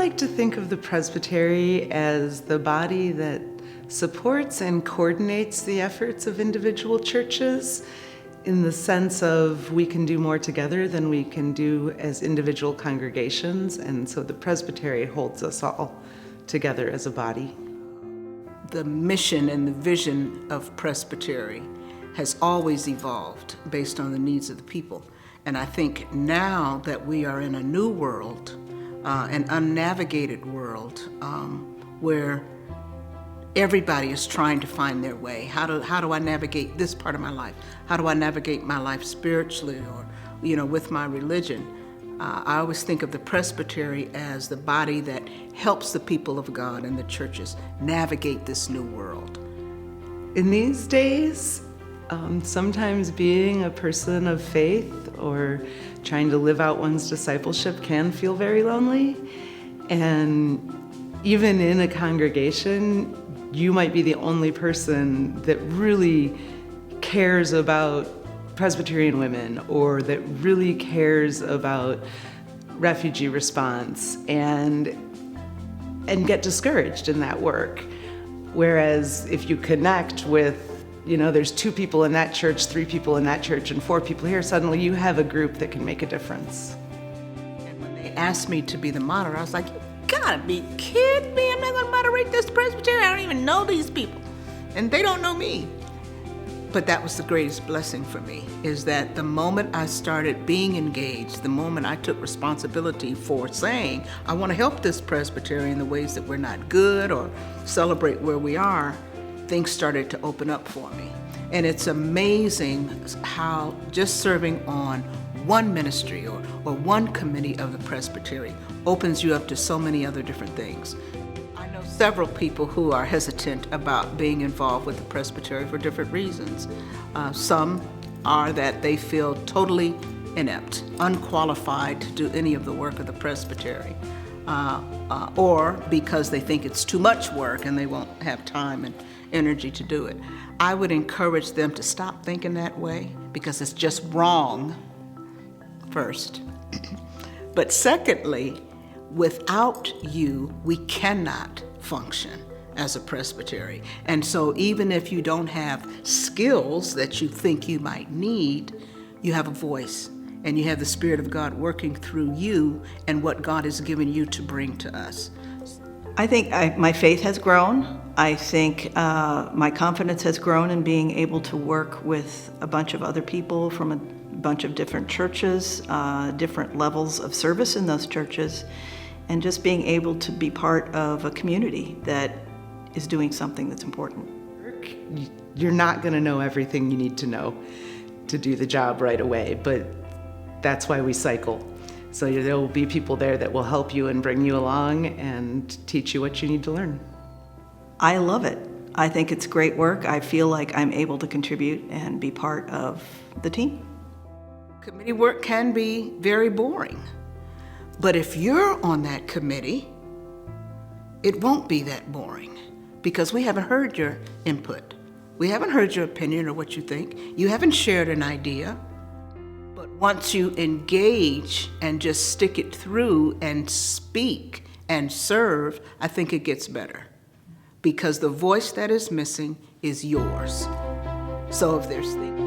like to think of the presbytery as the body that supports and coordinates the efforts of individual churches, in the sense of we can do more together than we can do as individual congregations, and so the presbytery holds us all together as a body. The mission and the vision of presbytery has always evolved based on the needs of the people. And I think now that we are in a new world, an unnavigated world, where everybody is trying to find their way. How do I navigate this part of my life? How do I navigate my life spiritually or, with my religion? I always think of the presbytery as the body that helps the people of God and the churches navigate this new world. In these days, sometimes being a person of faith or trying to live out one's discipleship can feel very lonely. And even in a congregation, you might be the only person that really cares about Presbyterian women or that really cares about refugee response and get discouraged in that work. Whereas if you connect with, there's 2 people in that church, 3 people in that church, and 4 people here, suddenly you have a group that can make a difference. And when they asked me to be the moderator, I was like, gotta be kidding me. I'm not gonna moderate this presbytery. I don't even know these people. And they don't know me. But that was the greatest blessing for me, is that the moment I started being engaged, the moment I took responsibility for saying, I wanna help this presbytery in the ways that we're not good or celebrate where we are, things started to open up for me. And it's amazing how just serving on one ministry or one committee of the presbytery opens you up to so many other different things. I know several people who are hesitant about being involved with the presbytery for different reasons. Some are that they feel totally inept, unqualified to do any of the work of the presbytery, or because they think it's too much work and they won't have time and energy to do it. I would encourage them to stop thinking that way, because it's just wrong, first. But secondly, without you, we cannot function as a presbytery. And so even if you don't have skills that you think you might need, you have a voice and you have the Spirit of God working through you and what God has given you to bring to us. I think my faith has grown. I think my confidence has grown in being able to work with a bunch of other people from a bunch of different churches, different levels of service in those churches, and just being able to be part of a community that is doing something that's important. You're not going to know everything you need to know to do the job right away, but that's why we cycle. So there will be people there that will help you and bring you along and teach you what you need to learn. I love it. I think it's great work. I feel like I'm able to contribute and be part of the team. Committee work can be very boring, but if you're on that committee, it won't be that boring, because we haven't heard your input. We haven't heard your opinion or what you think. You haven't shared an idea. But once you engage and just stick it through and speak and serve, I think it gets better, because the voice that is missing is yours. So if there's things